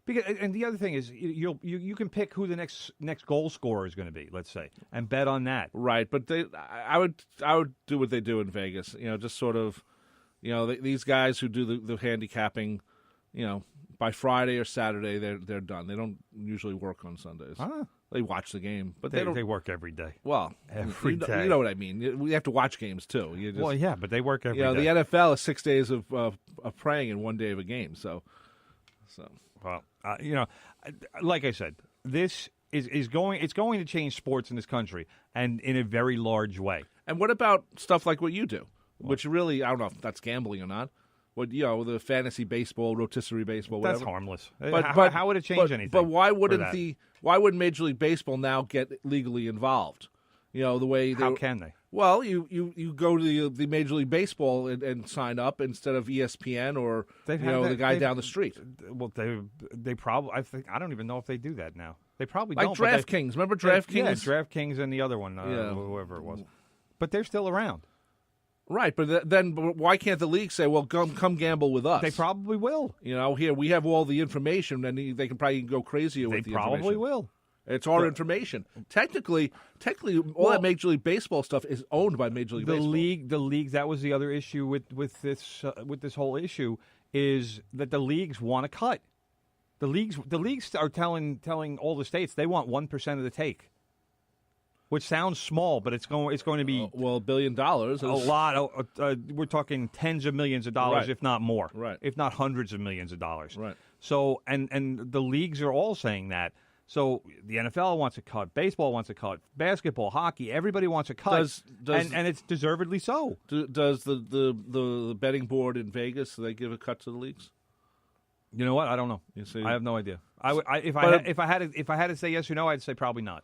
Because and the other thing is you can pick who the next goal scorer is going to be, let's say, and bet on that. Right, but I would do what they do in Vegas. Just sort of, these guys who do the handicapping, by Friday or Saturday they're done. They don't usually work on Sundays. Huh? They watch the game, but they don't. They work every day. Well, every day. You know what I mean. We have to watch games too. Well, yeah, but they work every day. The NFL is 6 days of praying and 1 day of a game. So. Well, like I said, this is going. It's going to change sports in this country, and in a very large way. And what about stuff like what you do, which really I don't know if that's gambling or not. What the fantasy baseball, rotisserie baseball, whatever. That's harmless. But how would it change anything? But why wouldn't Major League Baseball now get legally involved? The way how can they? Well, you go to the Major League Baseball and sign up instead of ESPN or the guy down the street. Well, they probably I don't even know if they do that now. They probably like don't. DraftKings. Remember DraftKings? Yeah, DraftKings and the other one, whoever it was. But they're still around. Right, but then why can't the league say, well, come gamble with us? They probably will. Here we have all the information, and they can probably go crazier with the information. They probably will. It's our information. Technically, all that Major League Baseball stuff is owned by Major League Baseball. The league. That was the other issue with this whole issue is that the leagues want to cut. The leagues are telling all the states they want 1% of the take, which sounds small, but it's going to be $1 billion. A lot. We're talking tens of millions of dollars, right. if not more, right? If not hundreds of millions of dollars, right? So and the leagues are all saying that. So the NFL wants a cut, baseball wants a cut, basketball, hockey, everybody wants a cut, and it's deservedly so. Does the betting board in Vegas, do they give a cut to the leagues? You know what? I don't know. You see? I have no idea. If I had to say yes or no, I'd say probably not.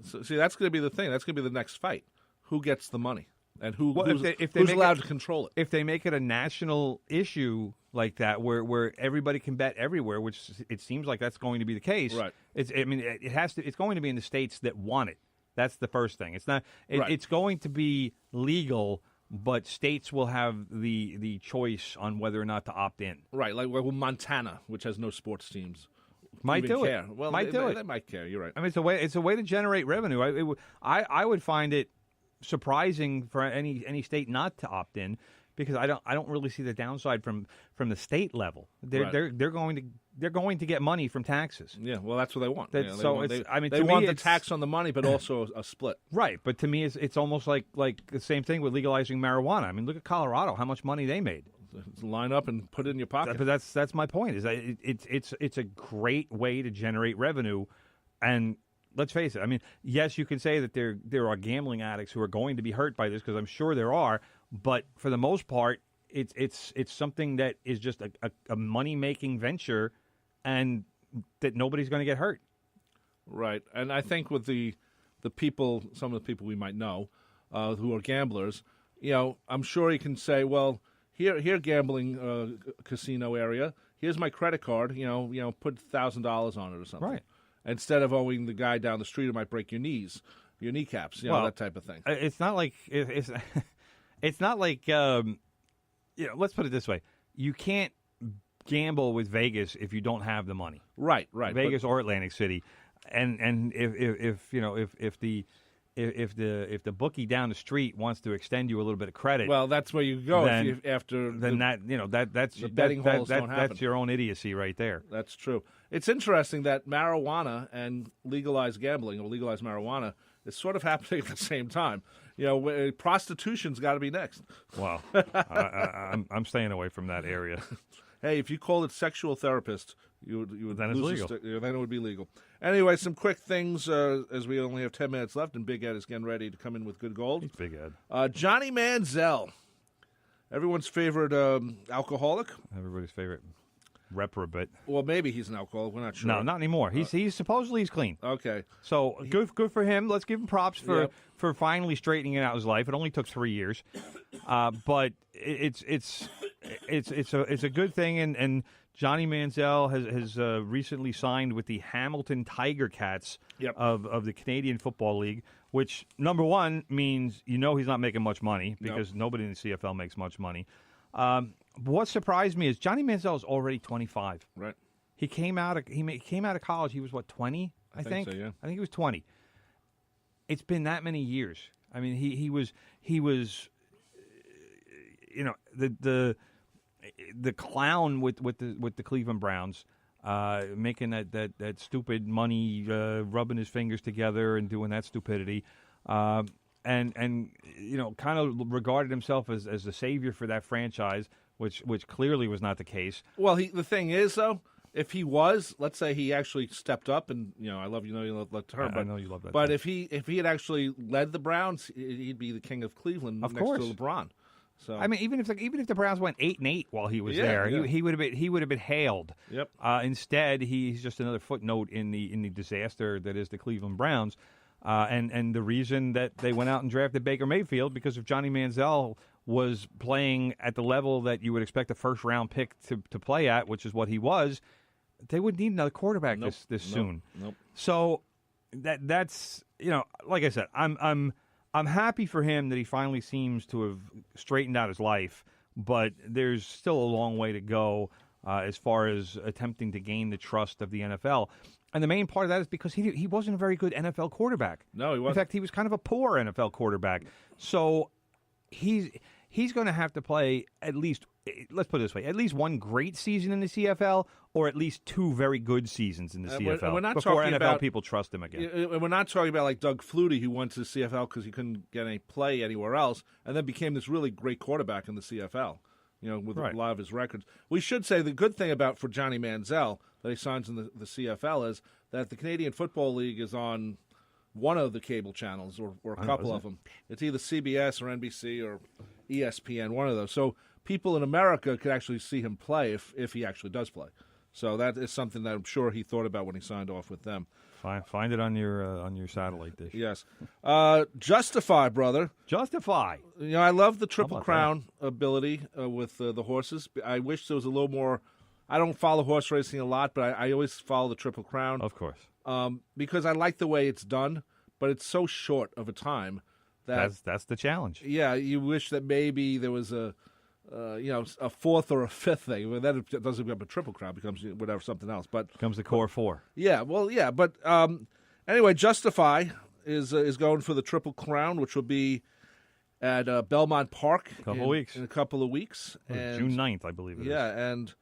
So, see, that's going to be the thing. That's going to be the next fight. Who gets the money, and who's allowed to control it? If they make it a national issue like that, where everybody can bet everywhere, which it seems like that's going to be the case. Right. It's going to be in the states that want it. That's the first thing. It's not. Right. It's going to be legal, but states will have the choice on whether or not to opt in. Right. Like Montana, which has no sports teams. Might do care. it. Well, they might care. You're right. I mean, it's a way to generate revenue. I would find it surprising for any state not to opt in, because I don't really see the downside from the state level. They're going to get money from taxes. Yeah, well, that's what they want. They want the tax on the money, but also a split. Right, but to me, it's almost like the same thing with legalizing marijuana. I mean, look at Colorado, how much money they made. Line up and put it in your pocket. But that's my point. Is that it's a great way to generate revenue, and let's face it. I mean, yes, you can say that there are gambling addicts who are going to be hurt by this, because I'm sure there are. But for the most part, it's something that is just a money making venture, and that nobody's going to get hurt. Right, and I think with the people, some of the people we might know who are gamblers, I'm sure you can say, well, here gambling casino area, here's my credit card, put $1,000 on it or something. Right. Instead of owing the guy down the street who might break your kneecaps, that type of thing. It's not like it's not like let's put it this way: you can't gamble with Vegas if you don't have the money. Right. Vegas or Atlantic City, and if the bookie down the street wants to extend you a little bit of credit, well, that's where you go. That's the betting halls don't happen. That's your own idiocy right there. That's true. It's interesting that marijuana and legalized gambling, or legalized marijuana, is sort of happening at the same time. Prostitution's got to be next. Wow, I'm staying away from that area. Hey, if you called it sexual therapist, you would then it's legal. Then it would be legal. Anyway, some quick things as we only have 10 minutes left, and Big Ed is getting ready to come in with good gold. He's Big Ed. Johnny Manziel, everyone's favorite alcoholic. Everybody's favorite reprobate. Well, maybe he's an alcoholic. We're not sure. No, not anymore. He's supposedly clean. Okay. So good for him. Let's give him props for finally straightening out his life. It only took 3 years, but it's a good thing. And Johnny Manziel has recently signed with the Hamilton Tiger Cats of the Canadian Football League, which, number one, means he's not making much money, because nobody in the CFL makes much money. what surprised me is Johnny Manziel is already 25. Right. He came out of college. He was what, 20? I think. So, yeah. I think he was 20. It's been that many years. I mean, he was you know, the clown with the Cleveland Browns, making that stupid money, rubbing his fingers together and doing that stupidity, and you know, kind of regarded himself as the savior for that franchise, which clearly was not the case. Well, the thing is, though, if he was, let's say he actually stepped up, and you know, I love you love the term, I know you love that. But term. if he had actually led the Browns, he'd be the king of Cleveland Of next course. to LeBron. So I mean, even if the Browns went 8-8 while he was Yeah, there, yeah. he would have been hailed. Yep. Instead, he's just another footnote in the disaster that is the Cleveland Browns. And the reason that they went out and drafted Baker Mayfield, because if Johnny Manziel was playing at the level that you would expect a first round pick to play at, which is what he was, they would need another quarterback this soon. Nope. So that's, you know, like I said, I'm happy for him that he finally seems to have straightened out his life, but there's still a long way to go as far as attempting to gain the trust of the NFL. And the main part of that is because he wasn't a very good NFL quarterback. No, he wasn't. In fact, he was kind of a poor NFL quarterback. So he's going to have to play at least, let's put it this way, at least one great season in the CFL or at least two very good seasons in the CFL we're not before talking NFL about, people trust him again. We're not talking about like Doug Flutie, who went to the CFL because he couldn't get any play anywhere else, and then became this really great quarterback in the CFL. You know, with Right. a lot of his records. We should say the good thing for Johnny Manziel that he signs in the CFL is that the Canadian Football League is on one of the cable channels or a couple of them. It's either CBS or NBC or ESPN, one of those. So people in America could actually see him play if he actually does play. So that is something that I'm sure he thought about when he signed off with them. Find it on your satellite dish. Yes. Justify, brother. Justify. You know, I love the Triple about Crown ability with the horses. I wish there was a little more. I don't follow horse racing a lot, but I always follow the Triple Crown. Of course. Because I like the way it's done, but it's so short of a time that That's the challenge. yeah, you wish that maybe there was a fourth or a fifth thing. Well, then it doesn't become a Triple Crown; it becomes whatever something else. But Becomes the core four. yeah, well, yeah, but anyway, Justify is going for the Triple Crown, which will be at Belmont Park In a couple of weeks, and June 9th, I believe it is. yeah, and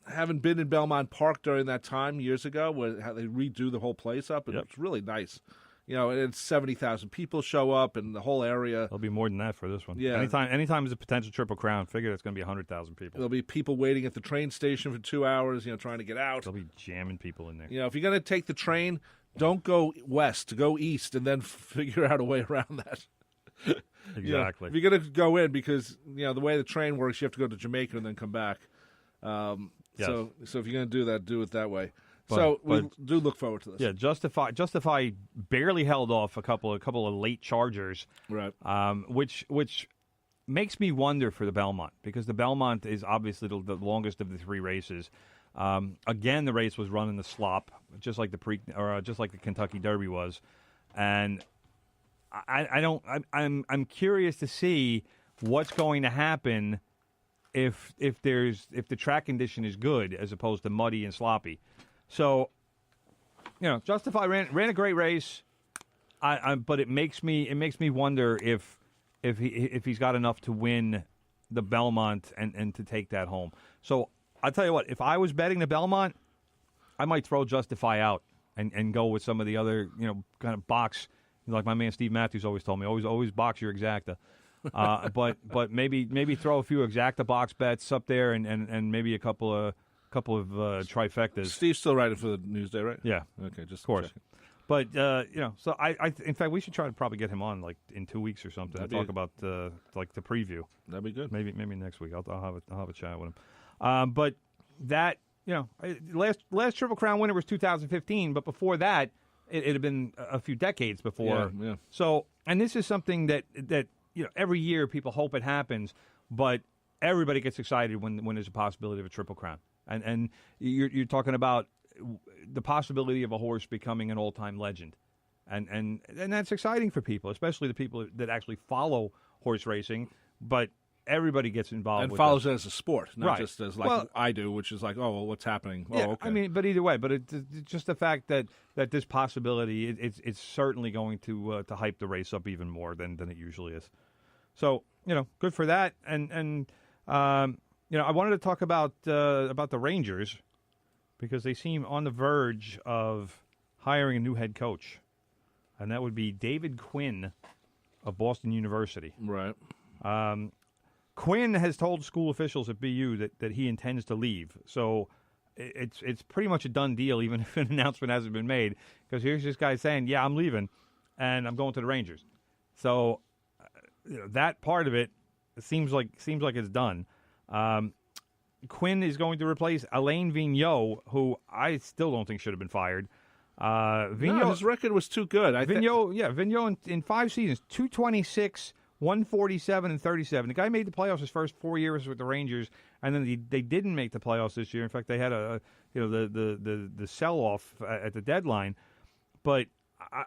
having been in Belmont Park during that time years ago, where how they redo the whole place up, and Yep. it's really nice. You know, and it's 70,000 people show up, and the whole area. There'll be more than that for this one. Yeah. Anytime there's a potential Triple Crown, figure it's going to be 100,000 people. There'll be people waiting at the train station for 2 hours, you know, trying to get out. They'll be jamming people in there. You know, if you're going to take the train, don't go west, go east, and then figure out a way around that. Exactly. You know, if you're going to go in, because you know the way the train works, you have to go to Jamaica and then come back. Yes. So if you're going to do that, do it that way. But we do look forward to this. Yeah, Justify barely held off a couple of late chargers, Right. which makes me wonder for the Belmont, because the Belmont is obviously the longest of the three races. Again, the race was run in the slop, just like the Kentucky Derby was, and I'm curious to see what's going to happen if the track condition is good as opposed to muddy and sloppy. So, you know, Justify ran a great race, but it makes me wonder if he's got enough to win the Belmont and to take that home. So I'll tell you what, if I was betting the Belmont, I might throw Justify out and go with some of the other, you know, kind of box, like my man Steve Matthews always told me, always box your exacta. But maybe throw a few exacta box bets up there and maybe a couple of trifectas. Steve's still writing for the Newsday, right? Yeah, Okay, just of course. checking. But you know, so I in fact we should try to probably get him on like in 2 weeks or something and talk about like the preview. That'd be good. Maybe next week I'll have a chat with him. But that, you know, last Triple Crown winner was 2015, but before that it had been a few decades before. Yeah. So, and this is something that you know, every year people hope it happens, but everybody gets excited when there's a possibility of a Triple Crown. And you're talking about the possibility of a horse becoming an all-time legend. And that's exciting for people, especially the people that actually follow horse racing. But everybody gets involved and with follows that. it as a sport, not Right. just as like Well, I do, which is like, oh, well, what's happening? Yeah, Oh, okay. I mean, but either way, but it's just the fact that this possibility, it's certainly going to hype the race up even more than it usually is. So good for that. And I wanted to talk about the Rangers because they seem on the verge of hiring a new head coach, and that would be David Quinn of Boston University. Right. Quinn has told school officials at BU that he intends to leave. So it's pretty much a done deal, even if an announcement hasn't been made. Because here's this guy saying, "Yeah, I'm leaving, and I'm going to the Rangers." So that part of it seems like it's done. Quinn is going to replace Alain Vigneault, who I still don't think should have been fired. No, his record was too good. Vigneault in 5 seasons, 226, 147, and 37. The guy made the playoffs his first 4 years with the Rangers, and then they didn't make the playoffs this year. In fact, they had the sell off at the deadline. But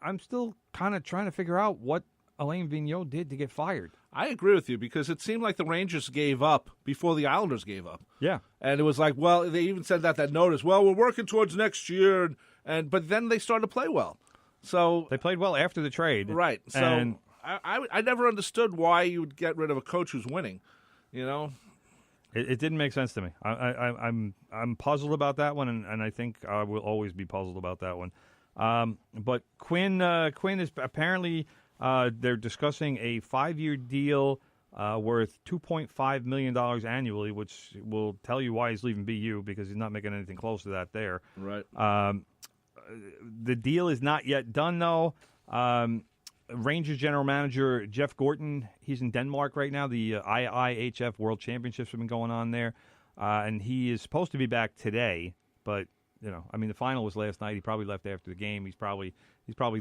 I'm still kind of trying to figure out what Alain Vigneault did to get fired. I agree with you because it seemed like the Rangers gave up before the Islanders gave up. Yeah, and it was like, well, they even said that notice. Well, we're working towards next year, but then they started to play well. So they played well after the trade, right? So and I never understood why you would get rid of a coach who's winning. It didn't make sense to me. I'm puzzled about that one, and I think I will always be puzzled about that one. But Quinn is apparently they're discussing a 5-year deal worth $2.5 million annually, which will tell you why he's leaving BU because he's not making anything close to that there. Right. The deal is not yet done though. Rangers general manager Jeff Gorton, he's in Denmark right now. The IIHF World Championships have been going on there, and he is supposed to be back today. But the final was last night. He probably left after the game. He's probably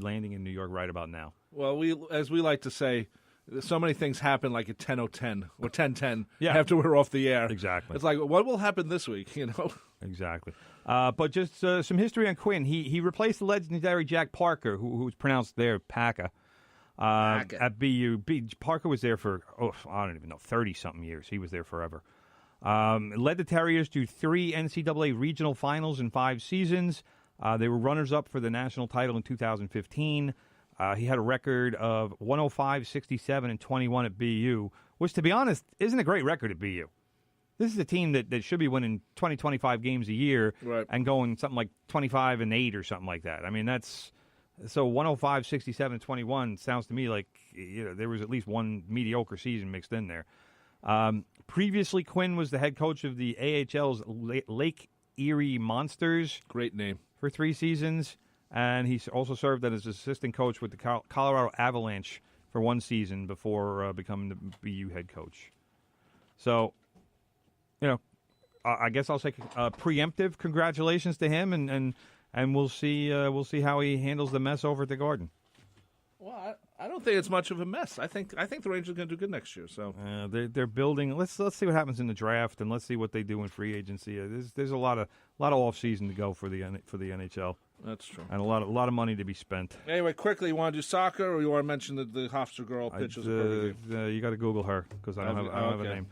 landing in New York right about now. Well, as we like to say, so many things happen like at 10:10 or 10:10 Yeah. after we're off the air. Exactly. It's like, what will happen this week? Exactly. But just some history on Quinn. He replaced the legendary Jack Parker, who was pronounced there Paca. At BU. Parker was there for, I don't even know, 30-something years. He was there forever. Led the Terriers to 3 NCAA regional finals in 5 seasons. They were runners-up for the national title in 2015. He had a record of 105, 67, and 21 at BU, which, to be honest, isn't a great record at BU. This is a team that should be winning 20, 25 games a year right. and going something like 25 and 8 or something like that. I mean, that's... So 105, 67, 21 sounds to me like there was at least one mediocre season mixed in there. Previously, Quinn was the head coach of the AHL's Lake Erie Monsters. Great name. For 3 seasons. And he also served as assistant coach with the Colorado Avalanche for 1 season before becoming the BU head coach. So, I guess I'll say preemptive congratulations to him, and we'll see how he handles the mess over at the Garden. Well, I don't think it's much of a mess. I think the Rangers are going to do good next year. So they're building. Let's see what happens in the draft, and let's see what they do in free agency. There's a lot of off season to go for the NHL. That's true, and a lot of money to be spent. Anyway, quickly, you want to do soccer, or you want to mention the Hofstra girl pitches? You got to Google her because I don't have a name.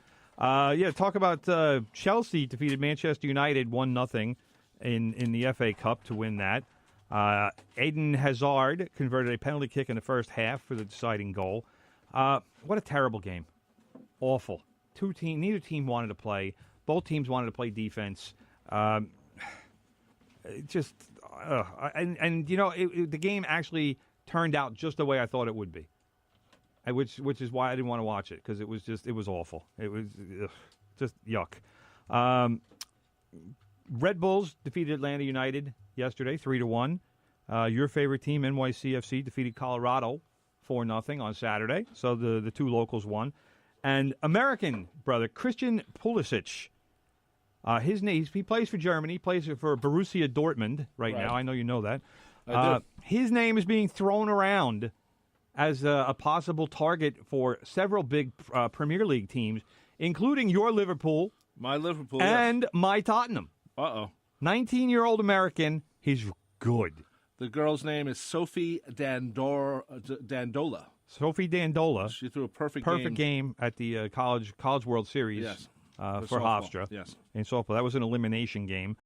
Talk about Chelsea defeated Manchester United 1-0 in the FA Cup to win that. Eden Hazard converted a penalty kick in the first half for the deciding goal. What a terrible game. Awful. Neither team wanted to play. Both teams wanted to play defense. The game actually turned out just the way I thought it would be, which is why I didn't want to watch it, because it was awful. It was just yuck. Red Bulls defeated Atlanta United yesterday, 3-1. Your favorite team, NYCFC, defeated Colorado 4-0 on Saturday. So the 2 locals won. And American brother Christian Pulisic, his name, he plays for Germany. He plays for Borussia Dortmund right now. I know you know that. His name is being thrown around as a possible target for several big Premier League teams, including your Liverpool, my Liverpool, and my Tottenham. 19-year-old American. He's good. The girl's name is Sophie Dandola. Sophie Dandola. She threw a perfect game at the College World Series Yes. for softball. Hofstra Yes. in softball. That was an elimination game.